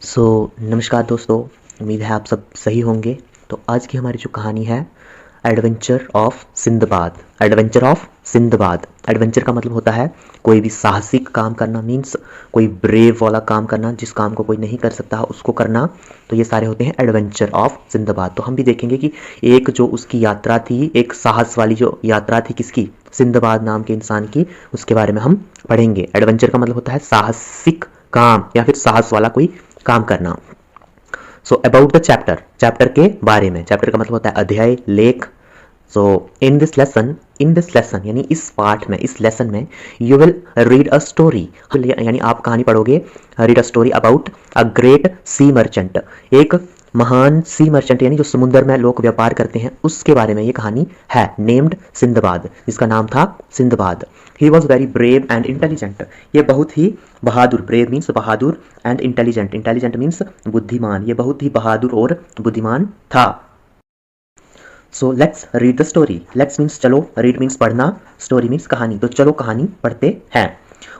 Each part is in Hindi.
नमस्कार दोस्तों। उम्मीद है आप सब सही होंगे। तो आज की हमारी जो कहानी है adventure of Sinbad. Adventure of Sinbad. Adventure का मतलब होता है कोई भी साहसिक काम करना, मीन्स कोई ब्रेव वाला काम करना, जिस काम को कोई नहीं कर सकता उसको करना। तो ये सारे होते हैं एडवेंचर ऑफ सिंदबाद। तो हम भी देखेंगे कि एक जो उसकी यात्रा थी, एक साहस वाली जो यात्रा थी किसकी, सिंदबाद नाम के इंसान की, उसके बारे में हम पढ़ेंगे। एडवेंचर का मतलब होता है साहसिक काम या फिर साहस वाला कोई काम करना। अबाउट द चैप्टर, चैप्टर के बारे में। चैप्टर का मतलब होता है अध्याय, लेख। इन दिस लेसन यानी इस पाठ में, इस लेसन में you will read a story, यानी आप कहानी पढ़ोगे। Read a story about a great sea merchant, एक महान सी मर्चेंट यानी जो समुद्र में लोग व्यापार करते हैं, उसके बारे में ये कहानी है। नेम्ड सिंदबाद, जिसका नाम था Sindbad. He was very brave and intelligent, ये बहुत ही बहादुर, ब्रेव मीन्स बहादुर, एंड इंटेलिजेंट, इंटेलिजेंट मीन्स बुद्धिमान, ये बहुत ही बहादुर और बुद्धिमान था। Let's read the story. Let's means चलो, रीड मीन्स पढ़ना, स्टोरी मीन्स कहानी। तो चलो कहानी पढ़ते हैं।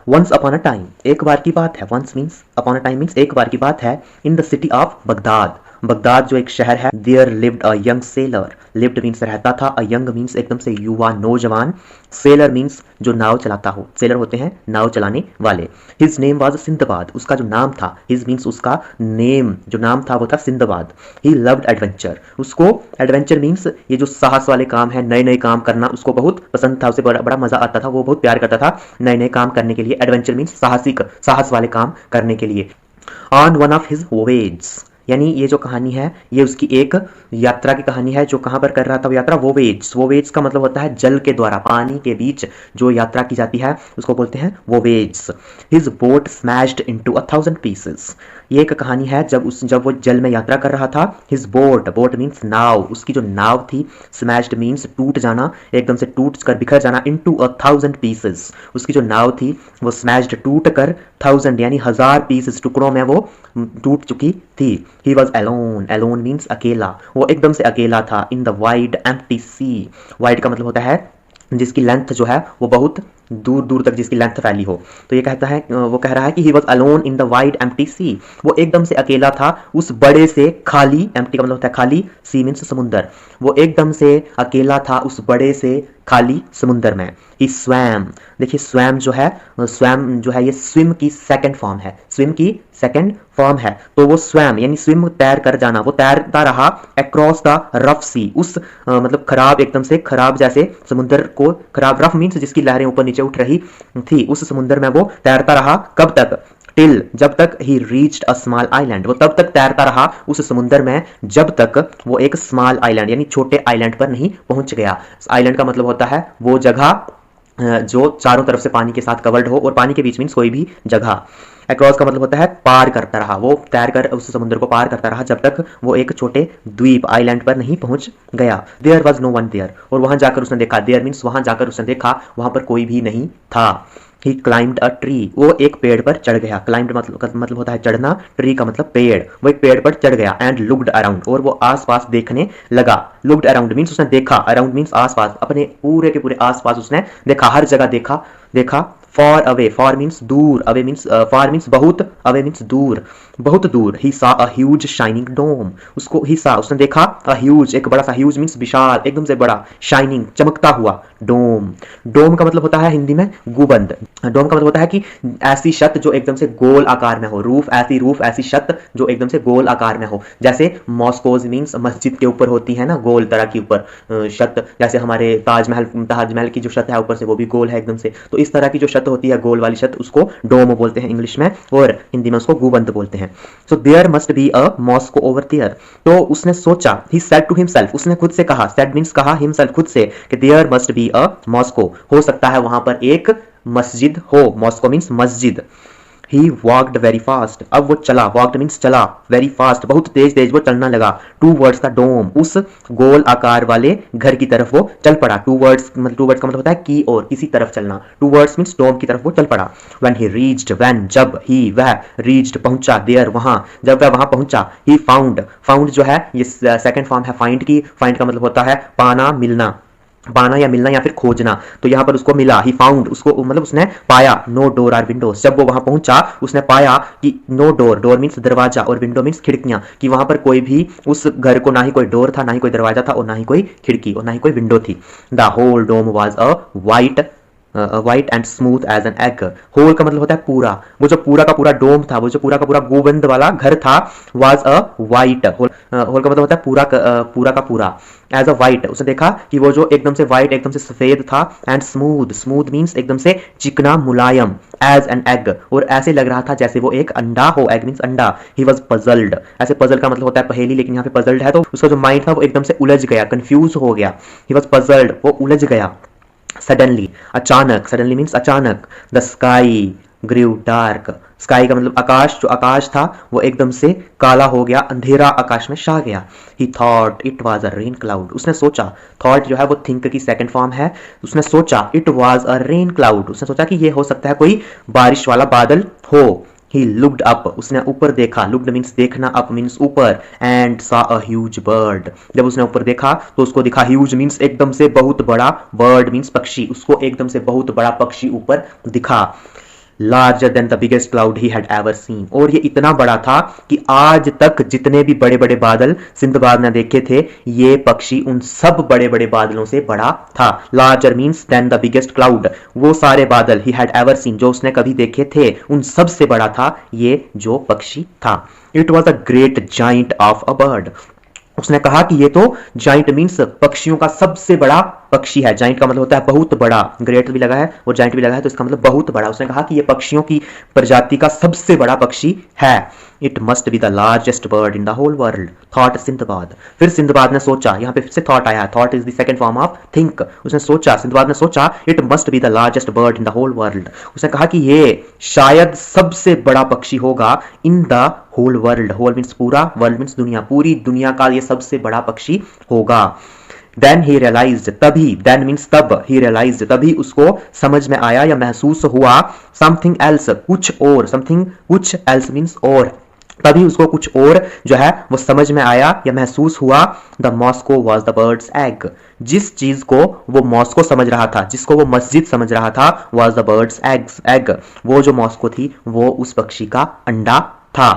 वंस अपॉन अ टाइम, एक बार की बात है। Once means upon a time means एक बार की बात है। In the city of Baghdad, Baghdad जो एक शहर है। There lived a young sailor, lived means रहता था, अ यंग मीन्स एकदम से युवा, नौजवान, सेलर मीन्स जो नाव चलाता हो, सेलर होते हैं नाव चलाने वाले। हिज नेम वाज सिंदबाद, उसका जो नाम था, हिज मीन्स उसका नेम जो नाम था वो था सिंदबाद। ही लव्ड एडवेंचर, उसको एडवेंचर मीन्स ये जो साहस वाले काम है, नए नए काम करना, उसको बहुत पसंद था, उसे बड़ा मजा आता था, वो बहुत प्यार करता था नए नए काम करने के लिए। एडवेंचर मीन्स साहसिक, साहस वाले काम करने के लिए। ऑन वन ऑफ हिज वोवेज, यानी ये जो कहानी है ये उसकी एक यात्रा की कहानी है। जो कहां पर कर रहा था वो यात्रा, वोवेज। वोवेज का मतलब होता है जल के द्वारा, पानी के बीच जो यात्रा की जाती है उसको बोलते हैं voyage. His boat smashed into 1000 pieces, ये एक कहानी है जब वो जल में यात्रा कर रहा था। हिज बोट, बोट मीन्स नाव, उसकी जो नाव थी, स्मैश्ड मीन्स टूट जाना, एकदम से टूट कर बिखर जाना, इनटू 1000 पीसेस, उसकी जो नाव थी वो स्मैश्ड टूट कर 1000 यानी 1000 पीसेस, टुकड़ों में वो टूट चुकी थी। He was alone, alone means अकेला, वो एकदम से अकेला था। In the wide empty sea, wide का मतलब होता है जिसकी लेंथ जो है वो बहुत दूर दूर तक जिसकी लेंथ फैली हो। तो ये कहता है, वो कह रहा है कि he was alone in the wide empty sea, वो एकदम से अकेला था उस बड़े से खाली, एम्प्टी का मतलब होता है खाली, सी मीन्स समुंदर, वो एकदम से अकेला था उस बड़े से खाली समुंदर में। ही स्वैम, देखिए स्वैम जो है, स्वैम जो है ये स्विम की सेकंड फॉर्म है, स्विम की सेकंड फॉर्म है। तो वो स्वैम यानी स्विम, तैर कर जाना, वो तैरता रहा अक्रॉस द रफ सी, उस मतलब खराब, एकदम से खराब जैसे समुद्र को, खराब, रफ मीन्स जिसकी लहरें ऊपर नीचे उठ रही थी, उस समुद्र में वो तैरता रहा। कब तक? टिल, जब तक ही रीच्ड अ स्मॉल आइलैंड, वो तब तक तैरता रहा उस समुद्र में जब तक वो एक स्मॉल आइलैंड यानी छोटे आइलैंड पर नहीं पहुंच गया। आइलैंड का मतलब होता है वो जगह जो चारों तरफ से पानी के साथ कवर्ड हो, और पानी के बीच मीन्स कोई भी जगह। अक्रॉस का मतलब होता है पार करता रहा, वो तैर कर उस समुद्र को पार करता रहा जब तक वो एक छोटे द्वीप, आइलैंड पर नहीं पहुंच गया। There was no one there, और वहां जाकर उसने देखा, देयर मीन्स वहां जाकर उसने देखा, वहां पर कोई भी नहीं था। ही क्लाइम्ड अ ट्री, वो एक पेड़ पर चढ़ गया। क्लाइम्ड मतलब होता है चढ़ना, ट्री का मतलब पेड़, वो एक पेड़ पर चढ़ गया। एंड लुक्ड अराउंड, और वो आसपास देखने लगा। लुक्ड अराउंड मीन्स उसने देखा, अराउंड मीन्स आसपास, अपने पूरे के पूरे आसपास उसने देखा, हर जगह देखा, देखा। फॉर अवे, फॉर मीन्स दूर, अवे मीन्स फॉर मीन्स बहुत, अवे मीन्स दूर, बहुत दूर। ही सा अ ह्यूज शाइनिंग डोम, उसको ही सा उसने देखा, अ ह्यूज एक बड़ा सा, ह्यूज मीन्स विशाल, एकदम से बड़ा, शाइनिंग चमकता हुआ डोम। डोम का मतलब होता है हिंदी में गुबंद। डोम का मतलब होता है कि ऐसी छत जो एकदम से गोल आकार में हो, रूफ ऐसी छत जो एकदम से गोल आकार में हो, जैसे मॉस्कोज मीन्स मस्जिद के ऊपर होती है ना गोल तरह की ऊपर छत, जैसे हमारे ताजमहल की जो छत है ऊपर से वो भी गोल है एकदम से। तो इस तरह की जो छत होती है गोल वाली छत, उसको डोम बोलते हैं इंग्लिश में, और हिंदी में उसको गुबंद बोलते हैं। So there must be a mosque over there, तो उसने सोचा, ही सेड टू हिमसेल्फ, उसने खुद से कहा, सेड मीन्स कहा, हिमसेल्फ खुद से, कि there must be a mosque, हो सकता है वहां पर एक मस्जिद हो। मॉस्को मीन्स मस्जिद। ही वॉक्ड वेरी फास्ट, अब वो चला, वॉक्ड मीन्स चला, वेरी फास्ट बहुत तेज तेज वो चलना लगा। टू वर्ड्स द डोम, उस गोल आकार वाले घर की तरफ वो चल पड़ा। टू वर्ड्स का मतलब होता है की और, किसी तरफ चलना। टू वर्ड्स मीन्स डोम की तरफ वो चल पड़ा। व्हेन ही रीच्ड, व्हेन जब, ही वह, रीच्ड पहुंचा, देयर वहां, जब वह वहां पहुंचा। ही फाउंड, फाउंड जो है ये सेकंड फॉर्म है फाइंड की, फाइंड का मतलब होता है पाना, मिलना। पाना या मिलना या फिर खोजना, तो यहाँ पर उसको मिला, ही फाउंड, उसको मतलब उसने पाया, नो डोर आर विंडोज, जब वो वहां पहुंचा उसने पाया कि नो डोर, डोर मीन्स दरवाजा और विंडो मीन्स खिड़कियां, कि वहां पर कोई भी उस घर को ना ही कोई डोर था, ना ही कोई दरवाजा था और ना ही कोई खिड़की और ना ही कोई विंडो थी। The whole dome was a white and smooth as an egg, whole का मतलब होता है पूरा, वो जो पूरा का पूरा डोम था, वो जो पूरा का पूरा गोबंद वाला घर था, वाज अ वाइट, होल का मतलब होता है पूरा का पूरा, एज अ वाइट, उसने देखा कि वो जो एकदम से वाइट, एकदम से सफेद था, एंड स्मूथ, स्मूथ मीन्स एकदम से चिकना मुलायम, एज एन एग, और ऐसे लग रहा था जैसे वो एक अंडा हो, एग मीन्स अंडा। ही वॉज पजल्ड, ऐसे पजल का मतलब होता है पहेली, लेकिन यहाँ पे पजल्ड है तो उसका जो माइंड था वो एकदम से उलझ गया, कंफ्यूज हो गया। ही वॉज पजल्ड, वो उलझ गया। सडनली, अचानक, सडनली मीन्स अचानक। The sky grew dark, sky का मतलब आकाश, जो आकाश था वो एकदम से काला हो गया, अंधेरा आकाश में छा गया। ही thought it was a rain cloud, उसने सोचा, थॉट जो है वो थिंक की सेकंड फॉर्म है, उसने सोचा it was a rain cloud, उसने सोचा कि ये हो सकता है कोई बारिश वाला बादल हो। ही लुक्ड अप, उसने ऊपर देखा, लुक्ड मीन्स देखना, अप मीन्स ऊपर, एंड सा अ ह्यूज बर्ड, जब उसने ऊपर देखा तो उसको दिखा, ह्यूज मीन्स एकदम से बहुत बड़ा, बर्ड मीन्स पक्षी, उसको एकदम से बहुत बड़ा पक्षी ऊपर दिखा। Larger than the biggest cloud he had ever seen, और ये इतना बड़ा था कि आज तक जितने भी बड़े बड़े बादल सिंदबाद ने देखे थे, ये पक्षी उन सब बड़े बड़े बादलों से बड़ा था। Larger means than the biggest cloud, वो सारे बादल ही हैड एवर सीन, जो उसने कभी देखे थे, उन सब से बड़ा था ये जो पक्षी था। It was a great giant of a bird, उसने कहा कि ये तो जाइंट मीन्स पक्षियों का सबसे बड़ा पक्षी है। जाइंट का मतलब होता है बहुत बड़ा, ग्रेट भी लगा है और जाइंट भी लगा है तो इसका मतलब बहुत बड़ा। उसने कहा कि ये पक्षियों की प्रजाति का सबसे बड़ा पक्षी है। It must be the largest bird in the whole world, thought Sindbad. फिर सिंदबाद ने सोचा, यहाँ पे फिर से थॉट आया, thought is the second form of think. उसने सोचा, सिंदबाद ने सोचा, it must be the largest bird in the whole world, उसने कहा कि ये शायद सबसे बड़ा पक्षी होगा in the whole world, whole means पूरा, वर्ल्ड मीन्स दुनिया, पूरी दुनिया का ये सबसे बड़ा पक्षी होगा। देन ही रियलाइज्ड, तभी, देन मीन्स तब, ही रियलाइज्ड, तभी उसको समझ में आया या महसूस हुआ, समथिंग एल्स, कुछ और, समथिंग कुछ एल्स मीन्स और, तभी उसको कुछ और जो है वो समझ में आया या महसूस हुआ। The Moscow was the birds egg, जिस चीज को वो मॉस्को समझ रहा था, जिसको वो मस्जिद समझ रहा था, वॉज द बर्ड्स एग, वो जो मॉस्को थी वो उस पक्षी का अंडा था।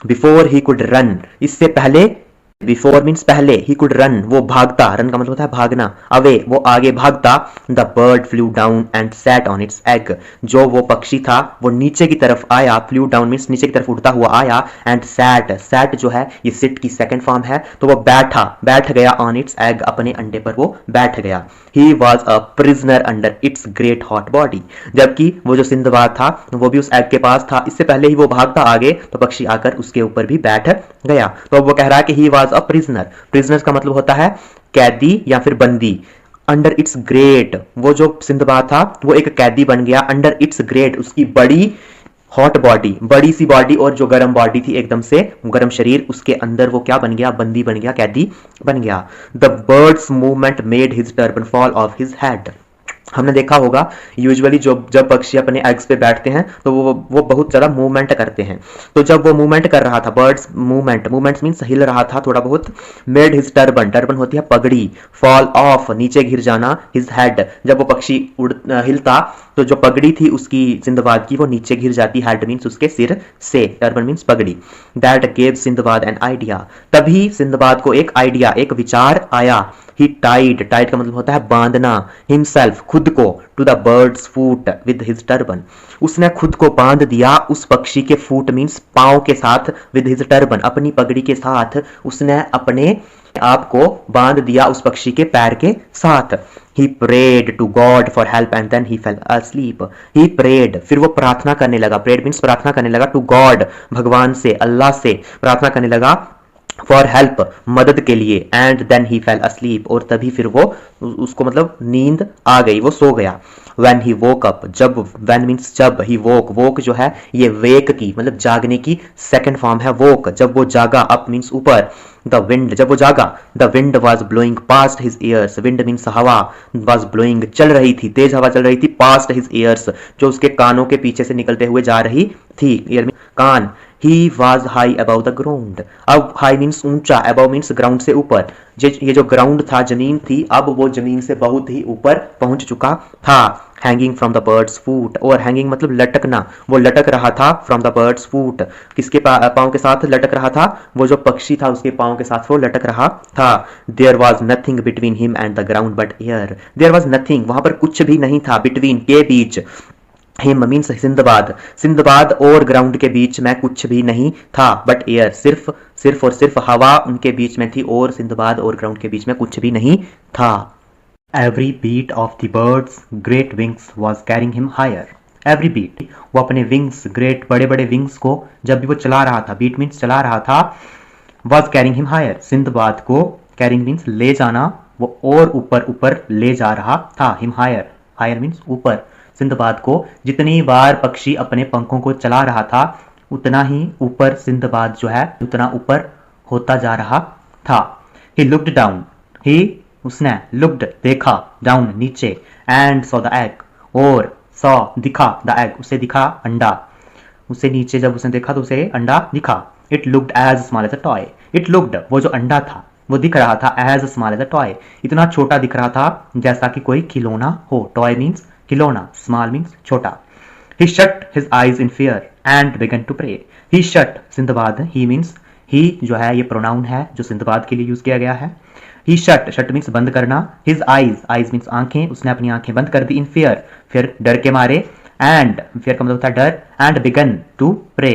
बिफोर ही कुड रन, इससे पहले, बिफोर मीन्स पहले, ही कुड रन, वो भागता, रन का मतलब होता है भागना, अवे, वो आगे भागता। The bird flew down and sat on it's egg, जो वो पक्षी था वो नीचे की तरफ आया, फ्लू डाउन मीन्स नीचे की तरफ उड़ता हुआ आया, एंड सैट, सैट जो है ये सिट की सेकंड फॉर्म है, तो वो बैठ गया, ऑन इट्स एग, अपने अंडे पर वो बैठ गया। He was a prisoner under its great hot body, जबकि वो जो सिंदबाद था वो भी उस एग के पास था, इससे पहले ही वो भागता आगे तो पक्षी आकर उसके ऊपर भी बैठ गया। तो अब वो कह रहा है कि he was a prisoner, prisoner का मतलब होता है कैदी या फिर बंदी। अंडर इट्स ग्रेट, वो जो सिंदबाद था वो एक कैदी बन गया, अंडर इट्स ग्रेट, उसकी बड़ी हॉट बॉडी, बड़ी सी बॉडी और जो गर्म बॉडी थी एकदम से गर्म शरीर, उसके अंदर वो क्या बन गया, बंदी बन गया, कैदी बन गया। The birds movement made his turban fall of his head, हमने देखा होगा यूजुअली जब पक्षी अपने एग्स पे बैठते हैं तो वो बहुत ज़्यादा मूवमेंट करते हैं, तो जब वो मूवमेंट कर रहा था, बर्ड्स मूवमेंट मीन्स हिल रहा था थोड़ा बहुत, मेड हिज टर्बन, टर्बन होती है पगड़ी, फॉल ऑफ नीचे गिर जाना, हिज हेड, जब वो पक्षी हिलता तो जो पगड़ी थी उसकी, सिंदबाद की, वो नीचे गिर जाती, हेड मीन्स उसके सिर से, टर्बन मीन्स पगड़ी। That gave Sinbad an idea, तभी सिंदबाद को एक आइडिया, एक विचार आया। ही टाइड, टाइड का मतलब होता है बांधना, हिमसेल्फ, खुद को, to the bird's foot with his turban, उसने खुद को बांध दिया उस पक्षी के फूट मीन्स पांव के साथ, विद हिज टर्बन, अपनी पगड़ी के साथ उसने अपने आप को बांध दिया उस पक्षी के पैर के साथ। He prayed to God for help and then he fell asleep. He prayed, फिर वो प्रार्थना करने लगा, prayed means प्रार्थना करने लगा, to God, भगवान से, अल्लाह से प्रार्थना करने लगा, फॉर हेल्प, मदद के लिए, and then he fell asleep, और तभी फिर वो उसको मतलब नींद आ गई, वो सो गया। व्हेन ही वोक अप, जब, व्हेन मीन्स जब, ही वोक, वोक जो है ये वेक की मतलब जागने की सेकंड फॉर्म है वोक, जब वो जागा, अप मीन्स ऊपर, द विंड, जब वो जागा, the wind was blowing past his years, wind means हवा, वॉज ब्लोइंग चल रही थी, तेज हवा चल रही थी, पास्ट हिज ईयर्स जो उसके कानों के पीछे से निकलते हुए जा रही थी, ईयर मीन कान, he was high above the ground. अब हाई मीन्स ऊंचा, अबाउ मीन्स ग्राउंड से ऊपर। ये जो ग्राउंड था, जमीन थी, अब वो जमीन से बहुत ही ऊपर पहुंच चुका था। हैंगिंग फ्रॉम द बर्ड्स फूट, और हैंगिंग मतलब लटकना, वो लटक रहा था फ्रॉम द बर्ड्स फूट, किसके पाँव के साथ लटक रहा था, वो जो पक्षी था उसके पाँव के साथ वो लटक रहा था। There was nothing between him and the ground but air. There was nothing, वहां पर कुछ भी नहीं था, बिटवीन के बीच, हिम मीन्स सिंदबाद, सिंदबाद और ग्राउंड के बीच में कुछ भी नहीं था, बट एयर सिर्फ सिर्फ और सिर्फ हवा उनके बीच में थी, और सिंदबाद और ग्राउंड के बीच में कुछ भी नहीं था। Every beat of the bird's great wings was carrying him higher. Every beat, वो अपने विंग्स, ग्रेट बड़े बड़े विंग्स को जब भी वो चला रहा था, बीट मीन्स चला रहा था, was carrying him higher, Sindbad को, कैरिंग मीन्स ले जाना, वो और ऊपर ऊपर ले जा रहा था, हिम हायर, हायर मीन्स ऊपर, सिंदबाद को जितनी बार पक्षी अपने पंखों को चला रहा था उतना ही ऊपर सिंदबाद जो है उतना ऊपर होता जा रहा था। ही लुक्ड डाउन, ही उसने, लुक्ड देखा, डाउन नीचे, एंड सॉ द एग, और सॉ दिखा, द एग उसे दिखा अंडा, उसे नीचे जब उसने देखा तो उसे अंडा दिखा। It looked as small as a toy, it looked वो जो अंडा था वो दिख रहा था as small as a toy, इतना छोटा दिख रहा था जैसा कि कोई खिलौना हो, टॉय मीन्स खिलौना, स्मॉल मीन्स छोटा। He shut his eyes in fear and began to pray. He shut, Sinbad, he means he जो है ये प्रोनाउन है जो सिंदबाद के लिए यूज किया गया है। He shut, shut means बंद करना, his eyes, eyes means आंखें, उसने अपनी आंखें बंद कर दी, in fear, फिर डर के मारे, and fear का मतलब होता है डर, and began to pray.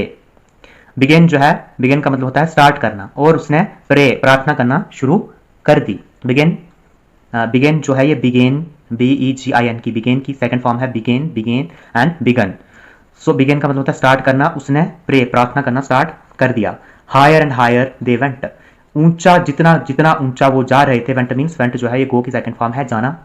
begin जो है, begin का मतलब होता है स्टार्ट करना, और उसने pray प्रार्थना करना शुरू कर दी। begin जो है ये begin, BEGIN की, begin की सेकंड फॉर्म है begin, begin and begun. So begin का मतलब होता है स्टार्ट करना, उसने pray प्रार्थना करना स्टार्ट कर दिया। Higher and higher they went, ऊंचा जितना जितना ऊंचा वो जा रहे थे, went means went जो है ये go की सेकंड फॉर्म है जाना,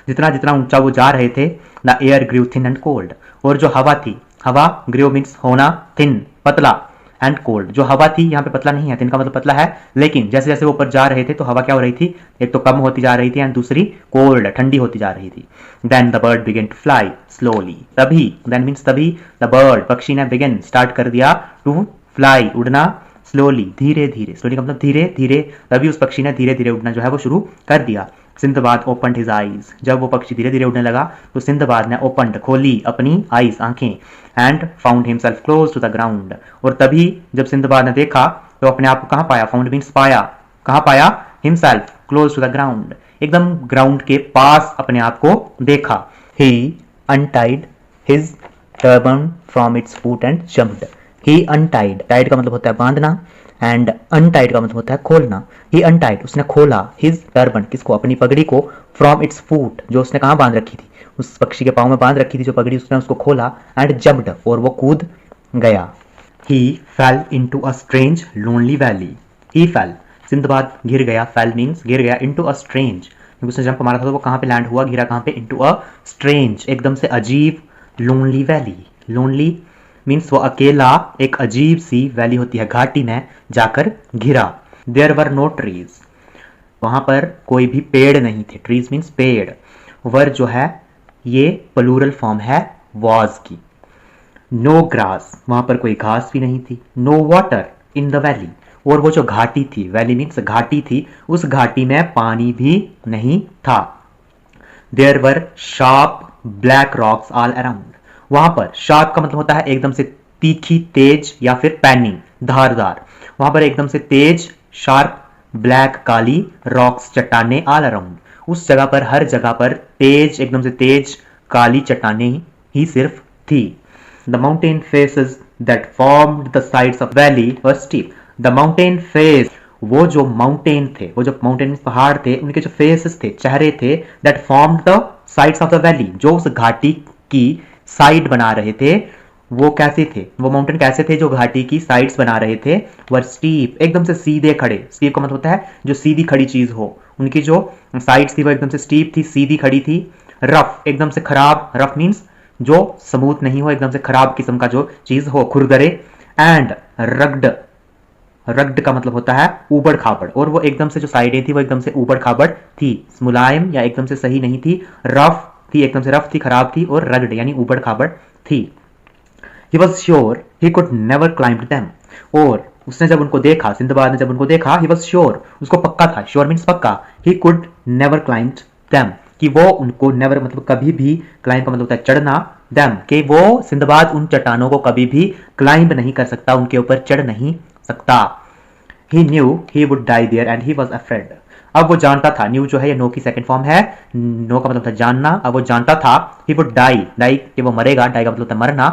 जितना जितना ऊंचा वो जा रहे थे, the air grew thin and cold, और जो हवा थी, हवा grew means होना, thin पतला, एंड कोल्ड, जो हवा थी यहाँ पे पतला नहीं है, तिनका मतलब पतला है, लेकिन जैसे जैसे वो ऊपर जा रहे थे तो हवा क्या हो रही थी, एक तो कम होती जा रही थी एंड दूसरी कोल्ड ठंडी होती जा रही थी। Then the bird began to fly slowly, तभी, देन मीन्स तभी, द बर्ड पक्षी ने बिगन स्टार्ट कर दिया, टू फ्लाई उड़ना, स्लोली धीरे धीरे, स्लोली का मतलब धीरे धीरे, तभी उस पक्षी ने धीरे धीरे उड़ना जो है वो शुरू कर दिया। सिंदबाद ओपन्ड हिज आईज, जब वो पक्षी धीरे धीरे उड़ने लगा तो सिंदबाद ने ओपन्ड खोली अपनी आईज आंखें, and found himself close to the ground, और तभी जब सिंदबाद ने देखा तो अपने आप को कहाँ पाया, फाउंड मीन्स पाया, कहाँ पाया, himself close to the ground, एकदम ग्राउंड के पास अपने आप को देखा। He untied his turban from its foot and jumped, he untied, tied का मतलब होता है बांधना, एंड अनटाइड का मतलब होता है खोलना। ही अनटाइड, उसने खोला, हिज टर्बन किसको, अपनी पगड़ी को, फ्रॉम इट्स फूट जो उसने कहाँ बांध रखी थी, उस पक्षी के पाँव में बांध रखी थी जो पगड़ी, उसने उसको खोला, एंड जम्प्ड और वो कूद गया। He fell into a strange lonely valley, he fell, Sindbad गिर गया, फेल मीन्स गिर गया, इनटू अ स्ट्रेंज, क्योंकि उसने जंप मारा था तो वो कहाँ पे लैंड हुआ, गिरा कहाँ पे, इनटू अ स्ट्रेंज एकदम से अजीब, लोनली वैली, लोनली मीन्स वो अकेला, एक अजीब सी वैली होती है घाटी में जाकर घिरा। देयर वर नो ट्रीज, वहां पर कोई भी पेड़ नहीं थे, ट्रीज मीन्स पेड़, वर जो है ये प्लूरल फॉर्म है वॉज की। नो ग्रास, वहां पर कोई घास भी नहीं थी। No water in the valley, और वो जो घाटी थी, वैली मीन्स घाटी थी, उस घाटी में पानी भी नहीं था। There were sharp black rocks all around, वहां पर शार्प का मतलब होता है एकदम से तीखी, तेज, या फिर पैनिंग, धारदार, वहां पर एकदम से तेज, शार्प, ब्लैक काली, रॉक्स चट्टाने, ऑल अराउंड, उस जगह पर, हर जगह पर तेज, एकदम से तेज काली चट्टाने ही सिर्फ थी। The mountain faces that formed the sides of valley were steep, the mountain face, वो जो माउंटेन थे, वो जो माउंटेन पहाड़ थे, उनके जो फेसेस थे, चेहरे थे, that formed the sides of the valley, जो उस घाटी की साइड बना रहे थे, वो कैसे थे, वो माउंटेन कैसे थे जो घाटी की साइड्स बना रहे थे, वर स्टीप एकदम से सीधे खड़े, स्टीप का मतलब होता है जो सीधी खड़ी चीज हो, उनकी जो साइड्स थी वो एकदम से स्टीप थी, सीधी खड़ी थी। रफ एकदम से खराब, रफ मीन्स जो स्मूथ नहीं हो, एकदम से खराब किस्म का जो चीज हो, खुरदरे। एंड रग्ड, रग्ड का मतलब होता है ऊबड़ खाबड़, और वो एकदम से जो साइडें थी वो एकदम से ऊबड़ खाबड़ थी, मुलायम या एकदम से सही नहीं थी, रफ थी, एकदम से रफ थी, खराब थी, और रग्ड यानी ऊबड़ खाबड़ थी। He was sure he could never climb them. और उसने जब उनको देखा, सिंदबाद ने जब उनको देखा, he was sure, उसको पक्का था, sure means पक्का, he could never climb them, कि वो उनको never मतलब कभी भी, climb का मतलब होता है चढ़ना, them कि वो सिंदबाद उन चट्टानों को कभी भी climb नहीं कर सकता, उनके ऊपर चढ़ नहीं सकता. He knew he would die there and he was afraid. अब वो जानता था, न्यू जो है ये नो की सेकंड फॉर्म है, नो का मतलब था जानना, अब वो जानता था, he would die, डाई कि वो मरेगा, डाई का मतलब था मरना,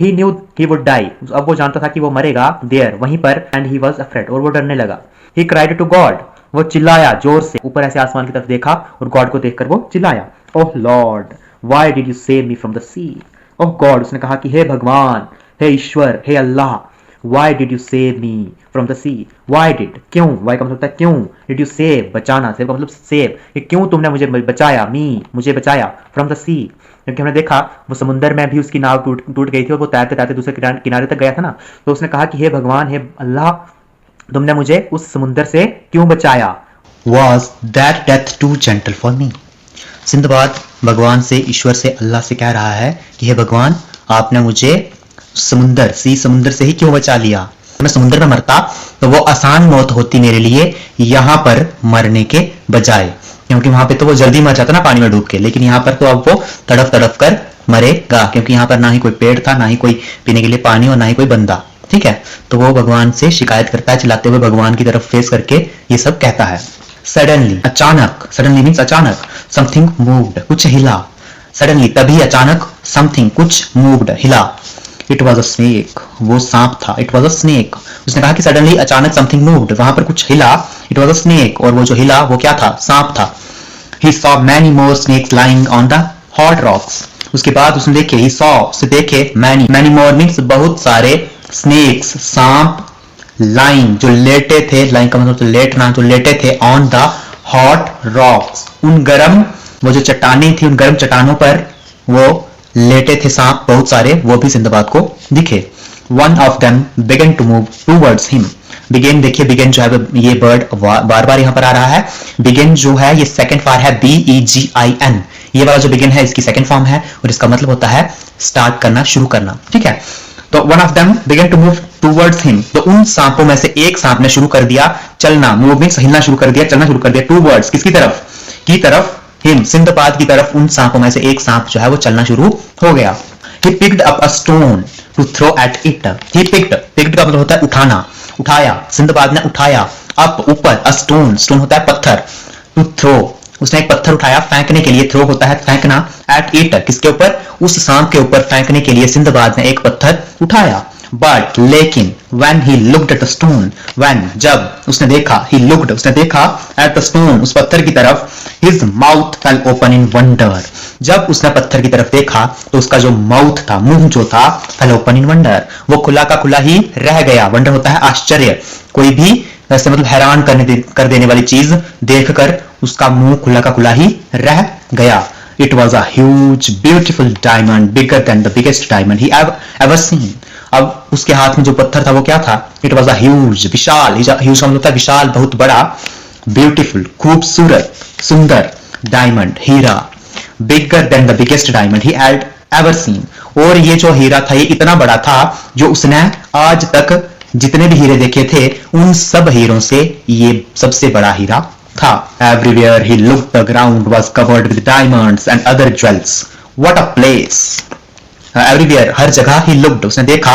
he knew he would die, अब वो जानता था कि वो मरेगा, there वहीं पर, and he was afraid और वो डरने लगा. He cried to God, वो चिल्लाया जोर से, ऊपर ऐसे आसमान की तरफ देखा और गॉड को देखकर वो चिल्लाया, oh Lord, why did you save me from the sea? oh God, उसने कहा कि हे भगवान, हे ईश्वर, हे अल्लाह, why did you save me from the sea? why did, क्यों, why का मतलब होता है क्यों, did you save, बचाना, save का मतलब save, कि क्यों तुमने मुझे बचाया, me, मुझे बचाया, from the sea, क्योंकि हमने देखा वो समुद्र में भी उसकी नाव टूट गई थी और वो तैरते तैरते दूसरे किनारे तक गया था ना, तो उसने कहा कि हे भगवान, हे अल्लाह, तुमने मुझे उस समुद्र से क्यों बचाया. Was that death too gentle for me? Sinbad भगवान से, ईश्वर से, अल्लाह से कह रहा है कि हे भगवान, आपने मुझे समुद्र से ही क्यों बचा लिया, मैं समुद्र में मरता तो वो आसान मौत होती मेरे लिए यहाँ पर मरने के बजाय, क्योंकि वहां पे तो वो जल्दी मर जाता ना पानी में डूब के, लेकिन यहाँ पर तो अब वो तड़फ तड़फ कर मरेगा, क्योंकि यहाँ पर ना ही कोई पेड़ था, ना ही कोई पीने के लिए पानी और ना ही कोई बंदा. ठीक है, तो वो भगवान से शिकायत करता है, चिल्लाते हुए भगवान की तरफ फेस करके ये सब कहता है. सडनली, अचानक, सडनली मीन्स अचानक, समथिंग मूव्ड, कुछ हिला, सडनली तभी अचानक, समथिंग कुछ मूव्ड हिला, इट वॉज अ स्नेक, वो सांप था, इट वॉज अ स्नेक, उसने कहा कि सडनली अचानक समथिंग मूव्ड, वहां पर कुछ हिला, इट वॉज अ स्नेक, और वो जो हिला वो क्या था, सांप था. He saw many more snakes lying on the hot rocks, उसके बाद उसने देखे, ही सॉ उसे देखे, मैनी मोर मीन्स बहुत सारे, स्नेक्स सांप, लाइंग जो लेटे थे, लाइंग का मतलब तो लेटना, जो लेटे थे, ऑन द हॉट रॉक्स उन गर्म, वो जो चट्टानें थी उन गर्म चट्टानों पर वो लेटे थे सांप बहुत सारे, वो भी सिंदबाद को दिखे. One of them began to move towards him, began देखिए, बिगेन जो है ये वर्ड बार बार यहां पर आ रहा है, बिगेन जो है ये सेकंड फॉर्म है, BEGIN, ये वाला जो बिगेन है इसकी सेकंड फॉर्म है और इसका मतलब होता है स्टार्ट करना, शुरू करना. ठीक है, तो one of them began to move towards him, तो उन सांपों में से एक सांप ने शुरू कर दिया चलना, मूव मींस हिलना शुरू कर दिया, चलना शुरू कर दिया, टूवर्ड्स किसकी तरफ, की तरफ, हिम सिंदबाद की तरफ, उन सांपों में से एक सांप जो है वो चलना शुरू हो गया. He picked up a stone to throw at it. He picked का मतलब होता है उठाना, उठाया, सिंदबाद ने उठाया, up ऊपर, a stone होता है पत्थर, to throw उसने एक पत्थर उठाया फेंकने के लिए, थ्रो होता है फेंकना, at it किसके ऊपर, उस सांप के ऊपर फेंकने के लिए सिंदबाद ने एक पत्थर उठाया. But लेकिन when he looked at the stone, when जब उसने देखा, he looked उसने देखा, at the stone उस पत्थर की तरफ, his mouth fell open in wonder, जब उसने पत्थर की तरफ देखा तो उसका जो माउथ था, मुंह जो था, fell open in wonder, वो खुला का खुला ही रह गया. वंडर होता है आश्चर्य, कोई भी ऐसे मतलब हैरान कर देने वाली चीज देखकर उसका मुंह खुला का खुला ही रह गया. It was a huge beautiful diamond, bigger than the biggest diamond he ever seen. अब उसके हाथ में जो पत्थर था वो क्या था, it was a huge, Vishal, huge का मतलब होता है विशाल, बहुत बड़ा, ब्यूटीफुल खूबसूरत, सुंदर, डायमंड हीरा, bigger than the biggest diamond he had ever seen, और ये जो हीरा था ये इतना बड़ा था जो उसने आज तक जितने भी हीरे देखे थे उन सब हीरों से ये सबसे बड़ा हीरा था. Everywhere he looked the ground was covered with diamonds and other jewels. What a place. Everywhere हर जगह, ही लुक्ड उसने देखा,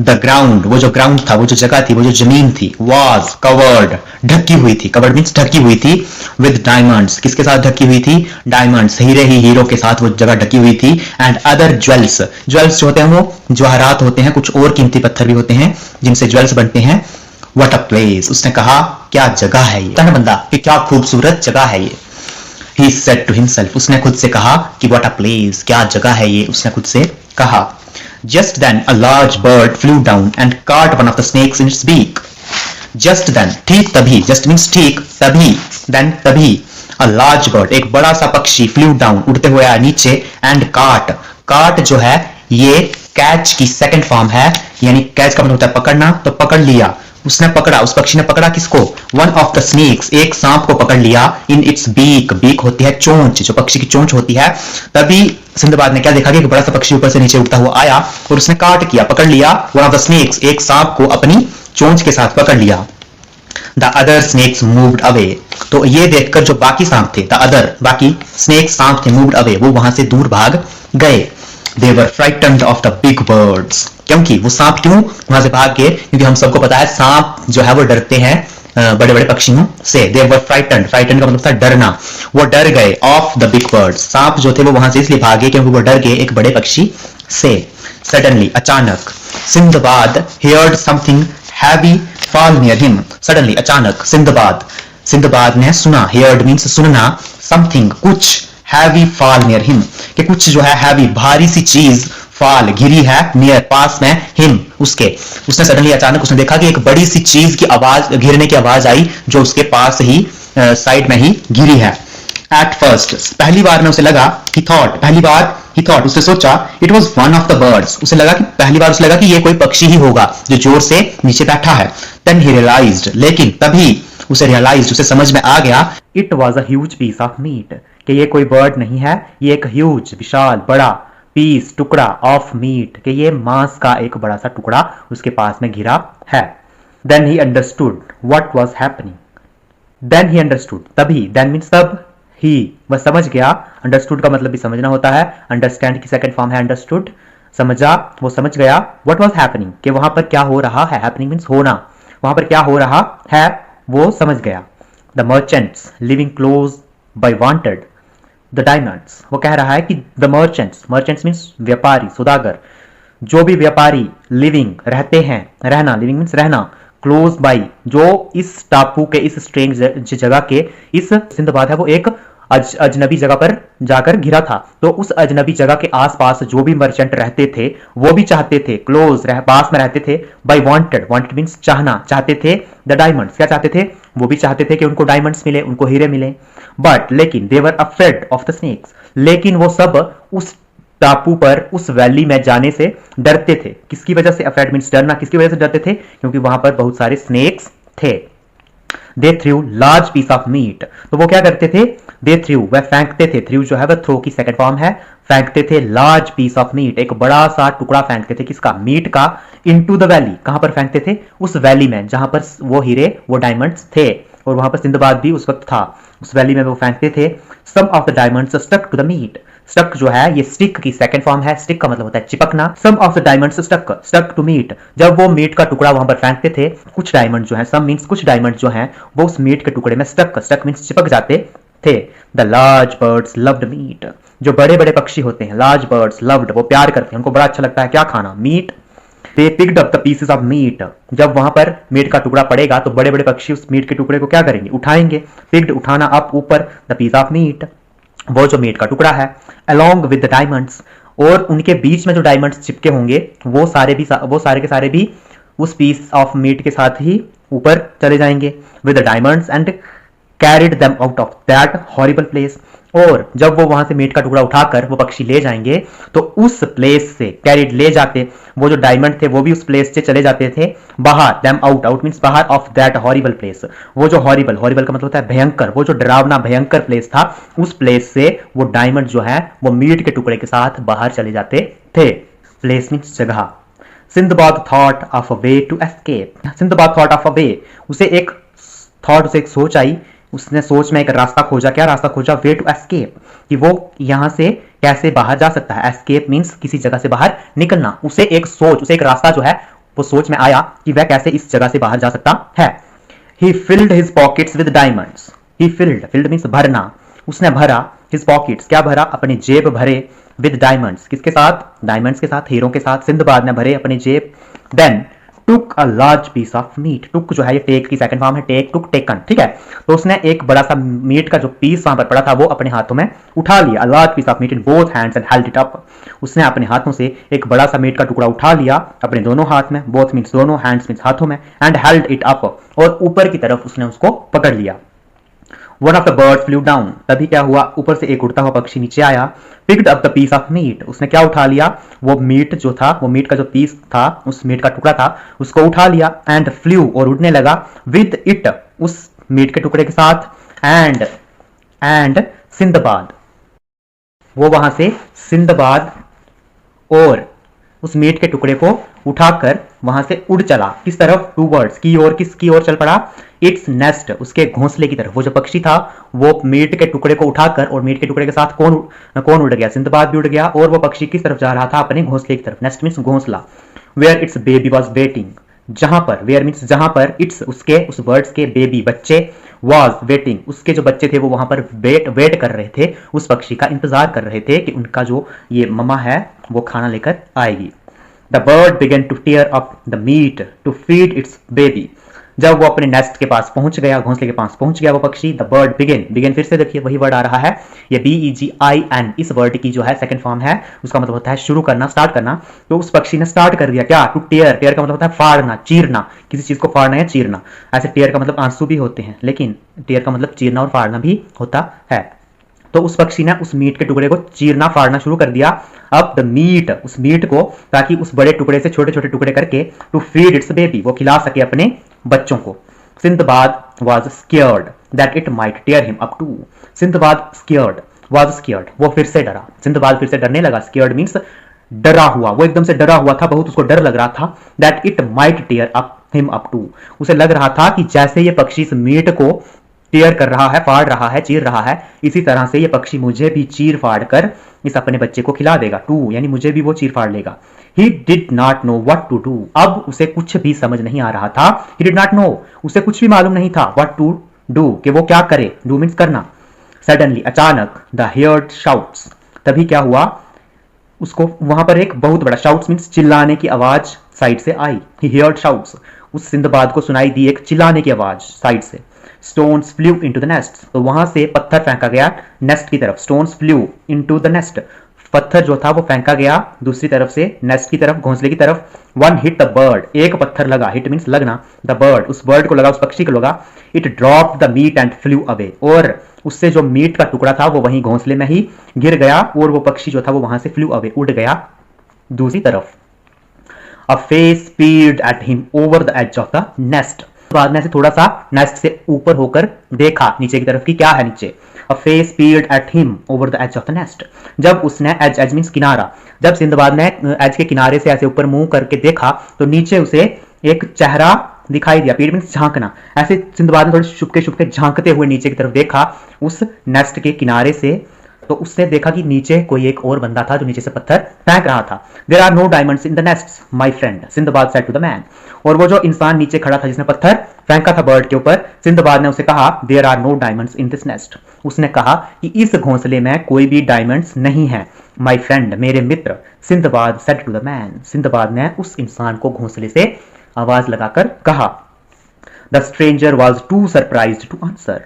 द ग्राउंड वो जो ग्राउंड था, वो जो जगह थी, वो जो जमीन थी, वाज कवर्ड ढकी हुई थी, कवर्ड मींस ढकी हुई थी, विद डायमंड्स किसके साथ ढकी हुई थी, डायमंड्स हीरे ही हीरो के साथ वो जगह ढकी हुई थी, एंड अदर ज्वेल्स, ज्वेल्स जो होते हैं वो जवाहरात होते हैं, कुछ और कीमती पत्थर भी होते हैं जिनसे ज्वेल्स बनते हैं. व्हाट अ प्लेस उसने कहा क्या जगह है ये, कहना बंदा कि क्या खूबसूरत जगह है ये. He said to himself उसने खुद से कहा कि what a place क्या जगह है ये, उसने खुद से कहा. Just then a large bird flew down and caught one of the snakes in its beak. Just then ठीक तभी, just means ठीक तभी, then तभी, a large bird एक बड़ा सा पक्षी flew down उड़ते हुए आया नीचे, and caught जो है ये catch की सेकंड फॉर्म है, यानी catch का मतलब होता है पकड़ना, तो पकड़ लिया, उसने पकड़ा, उस पक्षी ने पकड़ा किसको, वन ऑफ द स्नेक्स एक सांप को पकड़ लिया, इन इट्स बीक, बीक होती है चोंच, जो पक्षी की चोंच होती है, तभी सिंदबाद ने क्या देखा कि एक बड़ा सा पक्षी ऊपर से नीचे उड़ता हुआ आया और उसने काट किया, पकड़ लिया वन ऑफ द स्नेक्स, एक सांप को अपनी चोंच के साथ पकड़ लिया। The other snakes moved away, तो ये देखकर जो बाकी सांप थे, द अदर बाकी स्नेक्स सांप थे, मूव्ड अवे वो वहां से दूर भाग गए। They were frightened of the big birds, क्योंकि वो सांप क्यों वहां से भाग गए, क्योंकि हम सबको पता है सांप जो है वो डरते हैं बड़े बड़े पक्षियों से। दे वर फ्राइटन्ड, फ्राइटन का मतलब था डरना, वो डर गए ऑफ द बिग बर्ड्स, सांप जो थे वो वहां से इसलिए भागे क्योंकि वो डर गए एक बड़े पक्षी से। सडनली, अचानक, Sinbad heard something heavy fall near him, suddenly अचानक सिंदबाद ने सुना, हियर्ड मींस सुनना, समथिंग कुछ, हैवी फॉल नियर हिम कि कुछ जो है हैवी भारी सी चीज, फॉल गिरी है, नियर पास में, हिम उसके, उसने सडनली अचानक उसने देखा कि एक बड़ी सी चीज की आवाज, गिरने की आवाज आई जो उसके पास ही साइड में ही गिरी है। एट फर्स्ट, पहली बार में उसे लगा, ही थॉट उसने सोचा, it was one of the birds, उसे लगा कि पहली बार उसे लगा कि ये कोई पक्षी ही होगा जो जोर से नीचे बैठा है। देन ही रियलाइज्ड, लेकिन तभी उसे समझ में आ गया, it was a huge piece of meat, कि ये कोई बर्ड नहीं है, ये एक ह्यूज विशाल बड़ा पीस टुकड़ा ऑफ मीट, कि ये मांस का एक बड़ा सा टुकड़ा उसके पास में घिरा है। Then he understood what was happening, then he understood, तभी, देन मीन्स तब, ही वह समझ गया, अंडरस्टूड का मतलब भी समझना होता है, अंडरस्टैंड की सेकंड फॉर्म है अंडरस्टूड, समझा, वो समझ गया, व्हाट वाज हैपनिंग कि वहां पर क्या हो रहा है, हैपनिंग मीन्स होना, वहां पर क्या हो रहा है वो समझ गया। The merchants living close by wanted the diamonds, वो कह रहा है कि द मर्चेंट्स, मर्चेंट्स मीन्स व्यापारी, सौदागर, जो भी व्यापारी लिविंग रहते हैं, रहना, लिविंग मीन्स रहना, क्लोज बाई जो इस टापू के, इस स्ट्रेंज जगह के, इस सिंदबाद है वो एक अजनबी जगह पर जाकर घिरा था, तो उस अजनबी जगह के आसपास जो भी मर्चेंट रहते थे वो भी चाहते थे, क्लोज पास में रहते थे, बाई वांटेड, वांटेड मीन्स चाहना, चाहते थे, द डायमंड्स, क्या चाहते थे, वो भी चाहते थे कि उनको डायमंड्स मिले, उनको हीरे मिले, बट लेकिन दे वर अफ्रेड ऑफ द स्नेक्स, लेकिन वो सब उस टापू पर, उस वैली में जाने से डरते थे। किसकी वजह से, अफ्रेड मीन्स डरना, किसकी वजह से डरते थे, क्योंकि वहां पर बहुत सारे स्नेक्स थे। They threw large piece of meat, तो वो क्या करते थे, दे थ्रू वह फेंकते थे, थ्रू जो है वह थ्रो की सेकंड फॉर्म है, फेंकते थे, लार्ज पीस ऑफ मीट एक बड़ा सा टुकड़ा फेंकते थे, किसका, मीट का, इनटू द वैली, कहां पर फेंकते थे, उस वैली में जहां पर वो हीरे, वो डायमंड्स थे, और वहां पर सिंदबाद भी उस वक्त था, उस वैली में वो फेंकते थे। Some of the diamonds stuck to the meat, stuck जो है ये स्टिक की सेकंड फॉर्म है, स्टिक का मतलब होता है चिपकना, some of the diamonds stuck to meat, जब वो मीट का टुकड़ा वहां पर फेंकते थे, कुछ डायमंड जो है, सम मीन्स कुछ डायमंड जो है वो उस मीट के टुकड़े में स्टक मीन्स चिपक जाते थे। The large birds loved meat, जो बड़े बड़े पक्षी होते हैं, लार्ज बर्ड्स लव्ड वो प्यार करते हैं, उनको बड़ा अच्छा लगता है क्या खाना, meat. They picked up the pieces of meat, जब वहां पर मीट का टुकड़ा पड़ेगा तो बड़े बड़े पक्षी उस मीट के टुकड़े को क्या करेंगे, उठाएंगे, पिक्ड उठाना, अप ऊपर, द पीस ऑफ मीट वो जो मीट का टुकड़ा है, along with the diamonds, और उनके बीच में जो डायमंड्स चिपके होंगे वो सारे के सारे भी उस पीस ऑफ मीट के साथ ही ऊपर चले जाएंगे, with the diamonds and carried them out of that horrible place, और जब वो वहां से मीट का टुकड़ा उठाकर वो पक्षी ले जाएंगे तो उस प्लेस से, कैरिड ले जाते, वो जो डायमंड थे वो भी उस प्लेस से चले जाते थे बाहर, देम आउट, आउट मींस बाहर, ऑफ दैट हॉरिबल प्लेस, वो जो हॉरिबल, हॉरिबल का मतलब होता है भयंकर, वो जो डरावना भयंकर प्लेस था, उस प्लेस से वो डायमंड जो है वो मीट के टुकड़े के साथ बाहर चले जाते थे। प्लेस मींस जगह। Sindbad thought of a way to escape, Sindbad thought of a way, उसे एक सोच आई, उसने सोच में एक रास्ता खोजा, क्या रास्ता खोजा, वे टू एस्केप, कि वो यहां से कैसे बाहर जा सकता है, एस्केप मींस किसी जगह से बाहर निकलना, उसे एक रास्ता जो है वो सोच में आया कि वह कैसे इस जगह से बाहर जा सकता है। He filled his pockets with diamonds, he filled means भरना, उसने भरा, हिज पॉकेट्स क्या भरा, अपने जेब भरे, विद डायमंड्स किसके साथ, डायमंड्स के साथ, हीरों के साथ, सिंदबाद ने भरे अपने जेब। Then took a large piece of meat, took जो है ये टेक की सेकंड फॉर्म है, टेक, टुक, टेकन, ठीक है, तो उसने एक बड़ा सा मीट का जो पीस वहां पर पड़ा था वो अपने हाथों में उठा लिया, a large piece of meat in both hands and held it up, उसने अपने हाथों से एक बड़ा सा मीट का टुकड़ा उठा लिया अपने दोनों हाथ में, बोथ मीन्स दोनों, हैंड्स मीन्स हाथों में, एंड हेल्ड इट अप, और ऊपर की तरफ उसने उसको पकड़ लिया। One of the birds flew down, तभी क्या हुआ, ऊपर से एक उड़ता हुआ पक्षी नीचे आया, picked up the piece of meat, उसने क्या उठा लिया, वो मीट जो था, वो मीट का जो पीस था, उस मीट का टुकड़ा था उसको उठा लिया, एंड फ्लू और उड़ने लगा, विद इट उस मीट के टुकड़े के साथ, एंड सिंदबाद वो वहां से सिंदबाद और उस मीट के टुकड़े को उठाकर वहां से उड़ चला। किस तरफ? टूवर्ड्स, की ओर। किसकी ओर चल पड़ा? इट्स नेस्ट, उसके घोंसले की तरफ। वो जो पक्षी था वो मीट के टुकड़े को उठाकर, और मीट के टुकड़े के साथ कौन उड़ गया? सिंदबाद भी उड़ गया। और वो पक्षी किस तरफ जा रहा था? अपने घोंसले की तरफ। नेस्ट मीन्स घोंसला। Where its baby was waiting, जहां पर, वेयर मीन्स जहां पर, इट्स उसके, उस बर्ड्स के बेबी बच्चे, वॉज वेटिंग उसके जो बच्चे थे वो वहां पर वेट कर रहे थे, उस पक्षी का इंतजार कर रहे थे कि उनका जो ये मम्मा है वो खाना लेकर आएगी। The bird began to tear up the meat to feed its baby, जब वो अपने नेस्ट के पास पहुंच गया, घोंसले के पास पहुंच गया वो पक्षी, द बर्ड बिगन फिर से देखिए वही वर्ड आ रहा है, ये BEGIN, इस वर्ड की जो है सेकंड फॉर्म है, उसका मतलब होता है शुरू करना, स्टार्ट करना। तो उस पक्षी ने स्टार्ट कर दिया क्या? टू टेयर का मतलब होता है फाड़ना, चीरना, किसी चीज को फाड़ना या चीरना। ऐसे टेयर का मतलब आंसू भी होते हैं, लेकिन टेयर का मतलब चीरना और फाड़ना भी होता है। तो उस पक्षी ने उस मीट के टुकड़े को चीरना, फाड़ना शुरू कर दिया। अब द मीट, उस मीट को, ताकि उस बड़े टुकड़े से छोटे छोटे टुकड़े करके टू फीड इट्स बेबी, वो खिला सके अपने बच्चों को। Sindbad was scared that it might tear him up too, Sindbad was scared, वो फिर से डरा, सिंदबाद फिर से डरने लगा। स्केयर्ड मीन्स डरा हुआ, वो एकदम से डरा हुआ था, बहुत उसको डर लग रहा था। That it might tear up him up too, उसे लग रहा था कि जैसे ये पक्षी इस मीट को टेयर कर रहा है, फाड़ रहा है, चीर रहा है, इसी तरह से ये पक्षी मुझे भी चीर फाड़ कर इस अपने बच्चे को खिला देगा। टू यानी मुझे भी वो चीर फाड़ लेगा। He did not know what to do, अब उसे कुछ भी समझ नहीं आ रहा था। He did not know, उसे कुछ भी मालूम नहीं था। What to do, कि वो क्या करे। Do means करना। Suddenly, अचानक, the heard shouts, तभी क्या हुआ, उसको वहां पर एक बहुत बड़ा, shouts means चिल्लाने की आवाज साइड से आई। He heard shouts, उस सिंदबाद को सुनाई दी एक चिल्लाने की आवाज साइड से। Stones flew into the nest, तो वहां से पत्थर फेंका गया नेस्ट की तरफ। Stones flew into the nest, पत्थर जो था वो फेंका गया दूसरी तरफ से, नेस्ट की तरफ, घोंसले की तरफ। वन हिट द बर्ड, एक पत्थर लगा, हिट मीन्स लगना, द बर्ड, उस बर्ड को लगा, उस पक्षी को लगा। It drop the meat and flew away, और उससे जो मीट का टुकड़ा था वो वहीं घोंसले में ही गिर गया, और वो पक्षी जो था वो वहां से फ्लू अवे, उड़ गया दूसरी तरफ। A face peered at him over the edge of the nest, बाद में ऐसे थोड़ा सा नेस्ट से ऊपर होकर देखा नीचे की तरफ कि क्या है नीचे। A face peered at him over the edge of the nest, जब उसने edge means किनारा, जब सिंदबाद ने एज के किनारे से ऐसे ऊपर मुंह करके देखा तो नीचे उसे एक चेहरा दिखाई दिया। पीड मीन्स झांकना, ऐसे सिंदबाद ने थोड़े छुपके झांकते हुए नीचे की तरफ देखा उस नेस्ट के किनारे से, तो उसने देखा कि नीचे कोई एक और बंदा था जो नीचे से पत्थर फेंक रहा था। There are no diamonds in the nests, my friend, Sinbad said to the man, और वो जो इंसान नीचे खड़ा था जिसने पत्थर फेंका था बर्ड के ऊपर, सिंदबाद ने उसे कहा There are no diamonds in this nest, उसने कहा कि इस घोंसले में कोई भी डायमंड्स नहीं है। My friend, मेरे मित्र, Sindbad said to the man, Sindbad ने उस इंसान को घोंसले से आवाज लगाकर कहा। The stranger was too surprised to answer,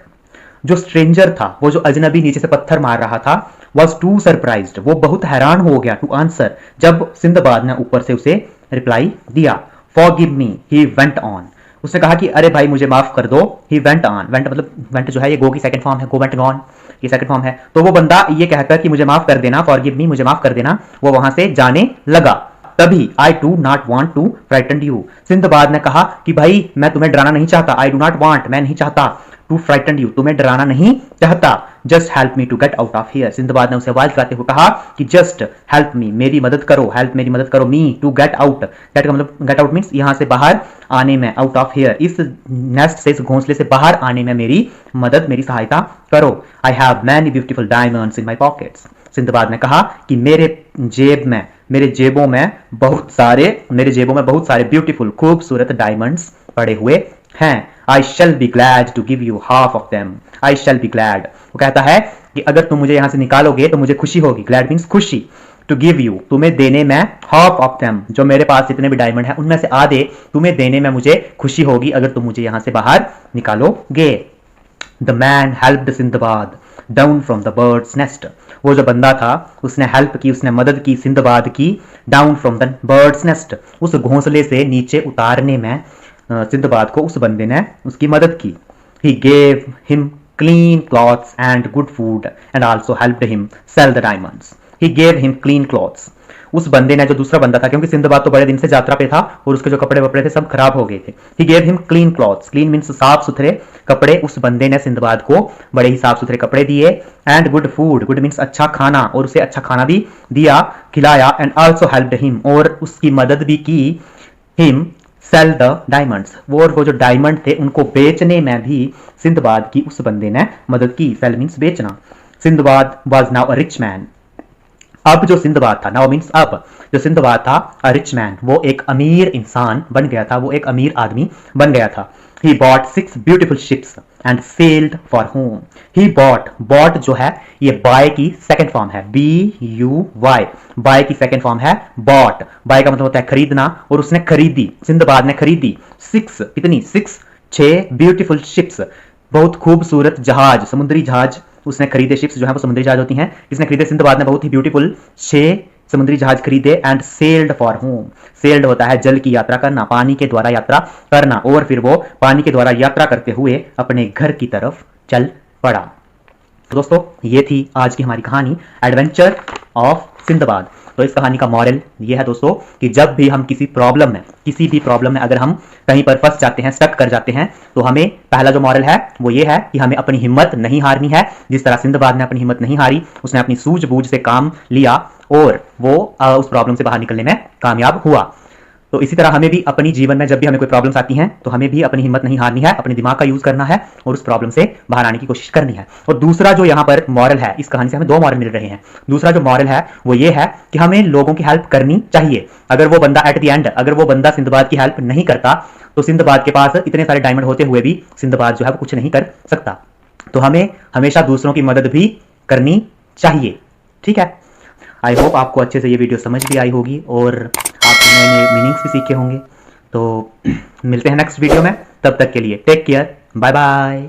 जो स्ट्रेंजर था, वो जो अजनबी नीचे से पत्थर मार रहा था, वॉज टू सरप्राइज्ड, वो बहुत हैरान हो गया, टू आंसर, जब सिंदबाद ने ऊपर से उसे रिप्लाई दिया। Forgive me, he went on, उसने कहा कि अरे भाई मुझे माफ कर दो। ही वेंट ऑन, वेंट मतलब वेंट जो है ये गो की सेकंड फॉर्म है, गो वेंट गॉन ये सेकंड फॉर्म है। तो वो बंदा ये कहकर कि मुझे माफ कर देना, फॉरगिव मी, मुझे माफ कर देना, वो वहां से जाने लगा। तभी I do not want to frighten you, Sindbad ने कहा कि भाई मैं तुम्हें डराना नहीं चाहता। आई डू नॉट वांट, मैं नहीं चाहता, टू फ्राइटन यू, तुम्हें डराना नहीं चाहता। Just help me to get out of here, Sindbad ने उसे आवाज लगाते हुए कहा कि जस्ट हेल्प मी, मेरी मदद करो, हेल्प मेरी मदद करो, me to get out, get का मतलब गेट आउट मीन्स यहां से बाहर आने में, आउट ऑफ हियर, इस नेस्ट से, इस घोंसले से बाहर आने में मेरी मदद, मेरी सहायता करो। I have many beautiful diamonds in my pockets, Sinbad ने कहा कि मेरे जेबों में बहुत सारे ब्यूटीफुल, खूबसूरत डायमंड्स पड़े हुए हैं। I shall be glad to give you half of them. I shall be glad, वो कहता है कि अगर तुम मुझे यहां से निकालोगे तो मुझे खुशी होगी। glad means खुशी, to give you, तुम्हें देने में, half of them, जो मेरे पास जितने भी डायमंड है उनमें से आधे तुम्हें देने में मुझे खुशी होगी अगर तुम मुझे यहां से बाहर निकालोगे। The man helped Sinbad down from the bird's nest, वो जो बंदा था उसने हेल्प की, उसने मदद की सिंदबाद की, down from the birds nest, उस घोंसले से नीचे उतारने में सिंदबाद को उस बंदे ने उसकी मदद की। He gave him clean clothes and good food and also helped him sell the diamonds. He gave him clean clothes, उस बंदे ने, जो दूसरा बंदा था, क्योंकि सिंदबाद तो बड़े दिन से यात्रा पे था और उसके जो कपड़े वपड़े थे सब खराब हो गए थे, he gave him clean clothes, clean means साफ सुथरे कपड़े, उस बंदे ने सिंदबाद को बड़े ही साफ सुथरे कपड़े दिए, and good food, good means अच्छा खाना, और उसे अच्छा खाना भी दिया, खिलाया, एंड आल्सो हेल्प्ड हिम, और उसकी मदद भी की, हिम सेल द डायमंड्स, वो जो डायमंड थे उनको बेचने में भी सिंदबाद की उस बंदे ने मदद की, सेल मीन्स बेचना। Sinbad was now a rich man, अब जो सिंदबाद था, नाउ मीन्स अब, जो सिंदबाद था अ रिच मैन, वो एक अमीर इंसान बन गया था, वो एक अमीर आदमी बन गया था। He bought 6 beautiful ships and sailed for home, he bought, bought जो है ये बाय की सेकंड फॉर्म है, BUY, बाय की सेकंड फॉर्म है बॉट, बाय का मतलब होता है खरीदना, और उसने खरीदी, सिंदबाद ने खरीदी 6, कितनी, 6 ब्यूटीफुल शिप्स, बहुत खूबसूरत जहाज, समुद्री जहाज उसने खरीदे, शिप्स जो है वो समुद्री जहाज होती हैं, इसने खरीदे, सिंदबाद ने बहुत ही ब्यूटीफुल 6 समुद्री जहाज खरीदे, and sailed for home, sailed होता है जल की यात्रा करना, पानी के द्वारा यात्रा करना, और फिर वो पानी के द्वारा यात्रा करते हुए अपने घर की तरफ चल पड़ा। तो दोस्तों ये थी आज की हमारी कहानी एडवेंचर ऑफ सिंदबाद। तो इस कहानी का मॉरल ये है दोस्तों कि जब भी हम किसी प्रॉब्लम में, किसी भी प्रॉब्लम में अगर हम कहीं पर फंस जाते हैं, स्टक कर जाते हैं, तो हमें पहला जो मॉरल है वो ये है कि हमें अपनी हिम्मत नहीं हारनी है। जिस तरह सिंदबाद ने अपनी हिम्मत नहीं हारी, उसने अपनी सूझबूझ से काम लिया और वो उस प्रॉब्लम से बाहर निकलने में कामयाब हुआ। तो इसी तरह हमें भी अपनी जीवन में जब भी हमें कोई प्रॉब्लम्स आती हैं तो हमें भी अपनी हिम्मत नहीं हारनी है, अपने दिमाग का यूज करना है और उस प्रॉब्लम से बाहर आने की कोशिश करनी है। और दूसरा जो यहाँ पर मॉरल है, इस कहानी से हमें 2 मॉरल मिल रहे हैं। दूसरा जो मॉरल है वो ये है कि हमें लोगों की हेल्प करनी चाहिए। अगर वो बंदा एट द एंड, अगर वो बंदा सिंदबाद की हेल्प नहीं करता तो सिंदबाद के पास इतने सारे डायमंड होते हुए भी सिंदबाद जो है वो कुछ नहीं कर सकता। तो हमें हमेशा दूसरों की मदद भी करनी चाहिए। ठीक है, आई होप आपको अच्छे से ये वीडियो समझ भी आई होगी और आप नए नए मीनिंग्स भी सीखे होंगे। तो मिलते हैं नेक्स्ट वीडियो में, तब तक के लिए टेक केयर, बाय बाय।